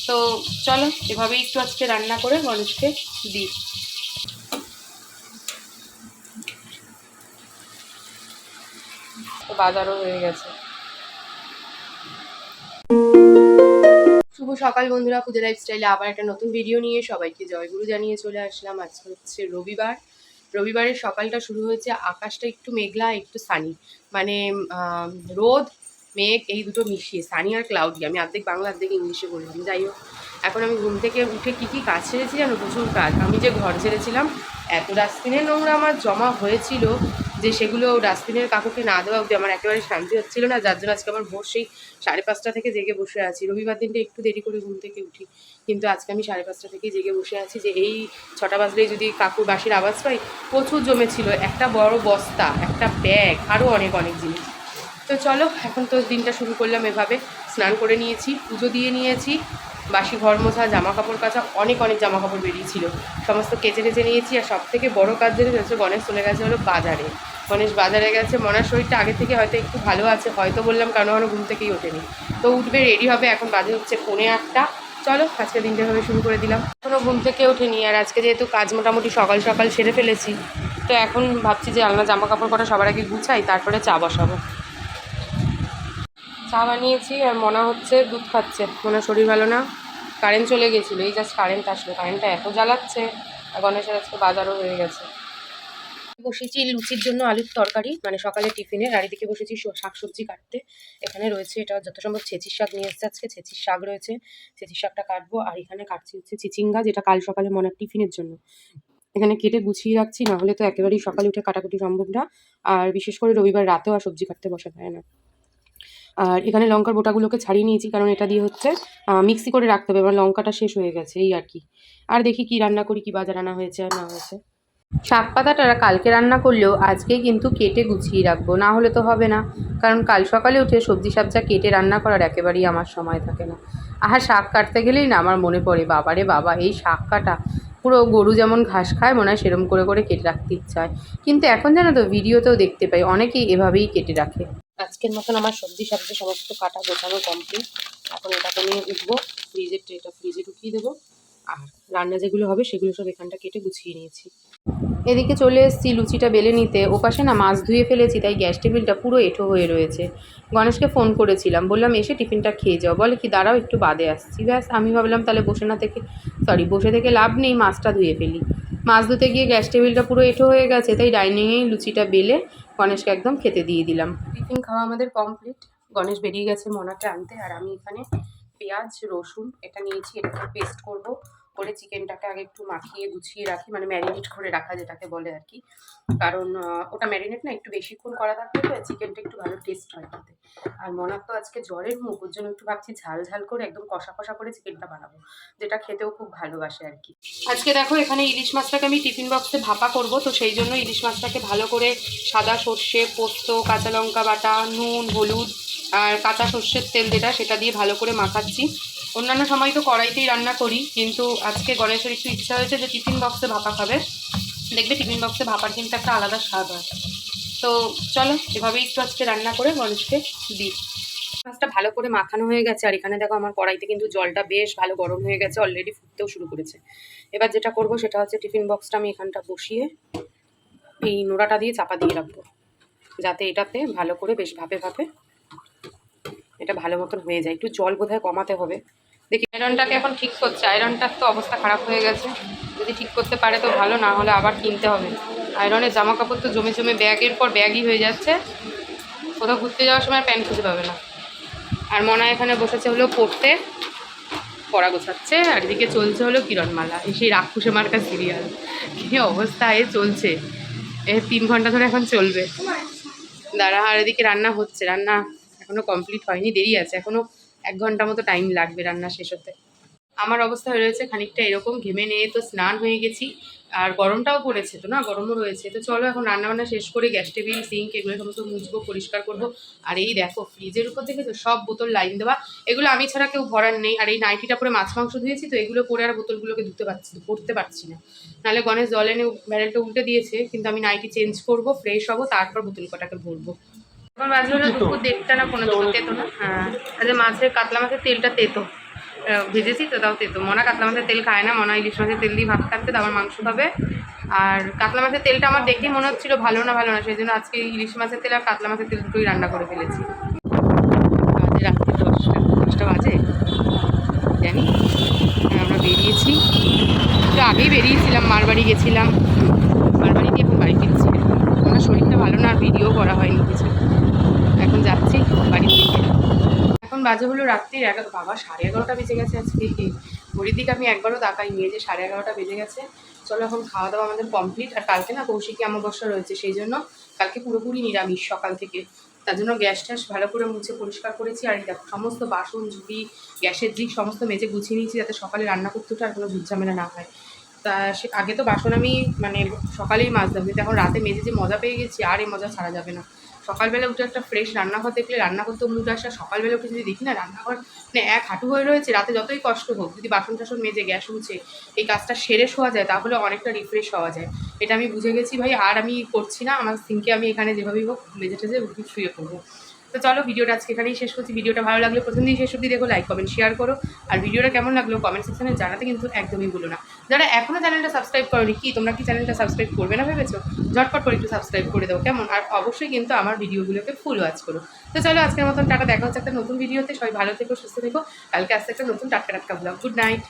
তো চলো এভাবেই একটু আজকে রান্না করে গণেশকে দিই। তো বাজারও হয়ে গেছে। শুভ সকাল বন্ধুরা, পুজো লাইফস্টাইলে আবার একটা নতুন ভিডিও নিয়ে সবাইকে জয়গুরু জানিয়ে চলে আসলাম। আজকে হচ্ছে রবিবারের সকালটা শুরু হয়েছে। আকাশটা একটু মেঘলা, একটু সানি, মানে রোদ মেঘ এই দুটো মিশিয়ে, সানি আর ক্লাউডি। আমি অর্ধেক বাংলা অর্ধেক ইংলিশে বললাম। যাই হোক, এখন আমি ঘুম থেকে উঠে কী কাজ ছেড়েছি জানো? প্রচুর কাজ। আমি যে ঘর ছেড়েছিলাম, এত ডাস্টবিনের নোংরা আমার জমা হয়েছিল যে সেগুলো ডাস্টবিনের কাকুকে না দেওয়া অবধি আমার একেবারে শান্তি হচ্ছিল না। যার জন্য আজকে আমার ভোর সেই 5:30 থেকে জেগে বসে আছি। রবিবার দিনটা একটু দেরি করে ঘুম থেকে উঠি, কিন্তু আজকে আমি 5:30 থেকেই জেগে বসে আছি যে এই 6টা বাজলেই যদি কাকুর বাঁশির আওয়াজ পাই। প্রচুর জমেছিল, একটা বড় বস্তা, একটা ব্যাগ, আরও অনেক জিনিস। তো চলো এখন তো দিনটা শুরু করলাম এভাবে। স্নান করে নিয়েছি, পুজো দিয়ে নিয়েছি, বাসি ঘর মোছা, জামা কাপড় কাচা, অনেক জামা কাপড় বেরিয়েছিল, সমস্ত কেচে নিয়েছি। আর সব থেকে বড়ো কাজ যেটা হচ্ছে, গণেশ চলে গেছে হলো বাজারে। গণেশ বাজারে গেছে। মনার শরীরটা আগে থেকে হয়তো একটু ভালো আছে, হয়তো বললাম কারণ ঘুম থেকেই ওঠেনি। তো উঠবে, রেডি হবে। এখন বাজে হচ্ছে 8:45। চলো আজকে দিনটা ভাবে শুরু করে দিলাম। এখনও ঘুম থেকে ওঠেনি, আর আজকে যেহেতু কাজ মোটামুটি সকাল সকাল সেরে ফেলেছি, তো এখন ভাবছি যে আলনা জামা কাপড় কটা সবার আগে গুছাই, তারপরে চা বসাবো। চা বানিয়েছি আর মনা হচ্ছে দুধ খাচ্ছে। মনার শরীর ভালো না, কারেন্ট চলে গেছিলো, এই জাস্ট কারেন্ট আসলো। কারেন্টটা এত জ্বালাচ্ছে। আর গণেশের আজকে বাজারও হয়ে গেছে। বসেছি লুচির জন্য আলুর তরকারি, মানে সকালে টিফিনের। আর এদিকে বসেছি শাকসবজি কাটতে। এখানে রয়েছে, এটা যত সম্ভব ছেঁচির শাক নিয়ে এসছে আজকে। ছেঁচির শাক রয়েছে, ছেঁচির শাকটা কাটবো। আর এখানে কাটছি হচ্ছে চিচিঙ্গা, যেটা কাল সকালে মনার টিফিনের জন্য। এখানে কেটে গুছিয়ে রাখছি, না হলে তো একেবারেই সকালে উঠে কাটাকুটি সম্ভব না। আর বিশেষ করে রবিবার রাতেও আর সবজি কাটতে বসা যায় না। আর এখানে লঙ্কার বোটাগুলোকে ছাড়িয়ে নিয়েছি, কারণ এটা দিয়ে হচ্ছে মিক্সি করে রাখতে হবে। এবার লঙ্কাটা শেষ হয়ে গেছে, এই আর কি। আর দেখি কি রান্না করি, কি বাজার আনা হয়েছে আর না হয়েছে। শাক পাতাটা কালকে রান্না করলেও আজকেই কিন্তু কেটে গুছিয়ে রাখবো, না হলে তো হবে না। কারণ কাল সকালে উঠে সবজি সাবজা কেটে রান্না করার একেবারেই আমার সময় থাকে না। আর শাক কাটতে গেলেই না আমার মনে পড়ে, বাবারে বাবা, এই শাক কাটা পুরো গরু যেমন ঘাস খায় মনে হয় সেরম করে কেটে রাখতে ইচ্ছা হয়। কিন্তু এখন জানো তো, ভিডিওতেও দেখতে পাই অনেকেই এভাবেই কেটে রাখে। আজকের মতন আমার সবজি সাবজি সমস্ত কাটা গোছানো কমপ্লিট। এখন এটাকে নিয়ে উঠবো, ফ্রিজের ট্রেটা ফ্রিজে ঢুকিয়ে দেবো। আর রান্না যেগুলো হবে সেগুলো সব এখানটা কেটে গুছিয়ে নিয়েছি। এদিকে চলে এসেছি লুচিটা বেলে নিতে। ওপাশে না মাছ ধুয়ে ফেলেছি, তাই গ্যাস টেবিলটা পুরো এঁঠো হয়ে রয়েছে। গণেশকে ফোন করেছিলাম, বললাম এসে টিফিনটা খেয়ে যাও। বলে কি দাঁড়াও একটু বাদে আসছি। ব্যাস, আমি ভাবলাম তাহলে বসে থেকে লাভ নেই, মাছটা ধুয়ে ফেলি। মাছ ধুতে গিয়ে গ্যাস টেবিলটা পুরো এঁঠো হয়ে গেছে, তাই ডাইনিংয়েই লুচিটা বেলে গণেশকে একদম খেতে দিয়ে দিলাম। টিফিন খাওয়া আমাদের কমপ্লিট। গণেশ বেরিয়ে গেছে মনাকে আনতে। আর আমি এখানে পেঁয়াজ রসুন এটা নিয়েছি, এটাকে পেস্ট করবো। করে চিকেনটাকে আগে একটু মাখিয়ে গুছিয়ে রাখি, মানে ম্যারিনেট করে রাখা যেটাকে বলে আর কি। কারণ ওটা ম্যারিনেট না একটু বেশিক্ষণ করা থাকলে তো চিকেনটা একটু ভালো টেস্ট হয় খেতে। আর মনার তো আজকে জ্বরের মুখ, ওর জন্য একটু ভাবছি ঝাল ঝাল করে একদম কষা কষা করে চিকেনটা বানাবো, যেটা খেতেও খুব ভালোবাসে আর কি। আজকে দেখো এখানে ইলিশ মাছটাকে আমি টিফিন বক্সে ভাপা করব। তো সেই জন্য ইলিশ মাছটাকে ভালো করে সাদা সর্ষে, পোস্ত, কাঁচা লঙ্কা বাটা, নুন, হলুদ আর কাঁচা সর্ষের তেল যেটা, সেটা দিয়ে ভালো করে মাখাচ্ছি। অন্যান্য সময় তো কড়াইতেই রান্না করি, কিন্তু আজকে গণেশের একটু ইচ্ছা হয়েছে যে টিফিন বক্সে ভাপা খাবে। দেখবে টিফিন বক্সে ভাপার কিন্তু একটা আলাদা স্বাদ হয়। তো চলো এভাবেই একটু আজকে রান্না করে গণেশকে দিই। মাছটা ভালো করে মাখানো হয়ে গেছে। আর এখানে দেখো আমার কড়াইতে কিন্তু জলটা বেশ ভালো গরম হয়ে গেছে, অলরেডি ফুটতেও শুরু করেছে। এবার যেটা করব সেটা হচ্ছে টিফিন বক্সটা আমি এখানটা বসিয়ে এই নোড়াটা দিয়ে চাপা দিয়ে রাখবো, যাতে এটাতে ভালো করে বেশ ভাপে এটা ভালো মতন হয়ে যায়। একটু জল বোধহয় কমাতে হবে। দেখি আয়রনটাকে এখন ঠিক করছে, আয়রনটার তো অবস্থা খারাপ হয়ে গেছে। যদি ঠিক করতে পারে তো ভালো, না হলে আবার কিনতে হবে। আয়রনের জামা কাপড় তো জমে ব্যাগের পর ব্যাগই হয়ে যাচ্ছে। কোথাও ঘুরতে যাওয়ার সময় প্যান্ট খুঁজে পাবে না। আর মনা এখানে বসেছে হলো পড়তে, পড়া গোছাচ্ছে। আর এদিকে চলছে হলো কিরণমালা, সেই রাক্ষসে মার্কা সিরিয়াল। কী অবস্থা এ চলছে, 3 ঘন্টা ধরে এখন চলবে। দাঁড়া, আর এদিকে রান্না হচ্ছে, রান্না এখনো কমপ্লিট হয়নি, দেরি আছে। এখনো 1 ঘন্টা মতো টাইম লাগবে রান্না শেষ হতে। আমার অবস্থা রয়েছে খানিকটা এরকম, ঘেমে নিয়ে তো স্নান হয়ে গেছি। আর গরমটাও পড়েছে তো না, গরমও রয়েছে। তো চলো এখন রান্নাবান্না শেষ করে গ্যাস টেবিল সিঙ্ক এগুলো সমস্ত মুছবো, পরিষ্কার করবো। আর এই দেখো ফ্রিজের উপর দেখেছো সব বোতল লাইন দেওয়া, এগুলো আমি ছাড়া কেউ ভরার নেই। আর এই নাইটিটা পরে মাছ মাংস ধুয়েছি, তো এগুলো পরে আর বোতলগুলোকে পড়তে পারছি না। নাহলে গণেশ জল এনে ব্যারেলটা উল্টে দিয়েছে, কিন্তু আমি নাইটি চেঞ্জ করবো, ফ্রেশ হবো, তারপর বোতল কটাকে ভরবো। এখন বাজলো না দুপুর 1:30 না 1:45 তেতো না। হ্যাঁ, আচ্ছা মাছের কাতলা মাছের তেলটা তেতো, ভেজেছি তো তাও তেতো। মনা কাতলা মাছের তেল খায় না, মনা ইলিশ মাছের তেল দিয়ে ভাত খাচ্ছে, তো আমার মাংস খাবে। আর কাতলা মাছের তেলটা আমার দেখে মনে হচ্ছিল ভালো না সেই জন্য আজকে ইলিশ মাছের তেল আর কাতলা মাছের তেল দুটোই রান্না করে ফেলেছি। বাজে রাত্রি 10টা বাজে জানি। আমরা বেরিয়েছি, একটু আগেই বেরিয়েছিলাম, মার বাড়ি গেছিলাম, মার বাড়ি দিয়ে এখন বাড়ি ফিরছি। আমার শরীরটা ভালো না, আর ভিডিও করা হয়নি কিছু। এখন যাচ্ছি বাড়ির দিকে। এখন বাজে হলো রাত্রির 11। বাবা 11:30 বেজে গেছে আজকে। ঘড়ির দিকে আমি একবারও তাকাইনি, যে 11:30 বেজে গেছে। চলো এখন খাওয়া দাওয়া আমাদের কমপ্লিট। আর কালকে না কৌশিকী অমাবস্যা রয়েছে, সেই জন্য কালকে পুরোপুরি নিরামিষ সকাল থেকে। তার জন্য গ্যাস ট্যাস ভালো করে মুছে পরিষ্কার করেছি। আর এই দেখো সমস্ত বাসন ঝুড়ি গ্যাসের দিক সমস্ত মেজে গুছিয়ে নিয়েছি, যাতে সকালে রান্না করতে আর কোনো ঝুটঝামেলা না হয়। তা সে আগে তো বাসন আমি মানে সকালেই মাজতাম, কিন্তু এখন রাতে মেজে যে মজা পেয়ে গেছি, আর এই মজা ছাড়া যাবে না। সকালবেলা উঠে একটা ফ্রেশ রান্নাঘর দেখলে রান্না করতে মুড আসে। সকালবেলা উঠে যদি দেখি না রান্নাঘর মানে এক হাঁটু হয়ে রয়েছে, রাতে যতই কষ্ট হোক যদি বাসন টাসন মেজে গ্যাস মুছে এই কাজটা সেরে শোয়া যায়, তাহলে অনেকটা রিফ্রেশ হওয়া যায়। এটা আমি বুঝে গেছি ভাই, আর আমি করছি না। আমার সিঙ্কে আমি এখানে যেভাবেই হোক মেজে টেজে শুয়ে পড়বো। তো চলো ভিডিওটা আজকে এখানেই শেষ করছি। ভিডিওটা ভালো লাগলে প্রথম দিন শেষ অবধি দেখো, লাইক কমেন্ট শেয়ার করো। আর ভিডিওটা কেমন লাগলো কমেন্ট সেকশনে জানাতে কিন্তু একদমই ভুলো না। যারা এখনও চ্যানেলটা সাবস্ক্রাইব করোনি, কি তোমরা কি চ্যানেলটা সাবস্ক্রাইব করবে না ভেবেছো? ঝটপট করে একটু সাবস্ক্রাইব করে দাও কেমন। আর অবশ্যই কিন্তু আমার ভিডিওগুলোকে ফুল ওয়াচ করো। তো চলো আজকের মতন টাটা, দেখা হচ্ছে একটা নতুন ভিডিওতে। সবাই ভালো থেকো, সুস্থ থেকো। কালকে আসতে একটা নতুন টাটকা ব্লগ। Good night.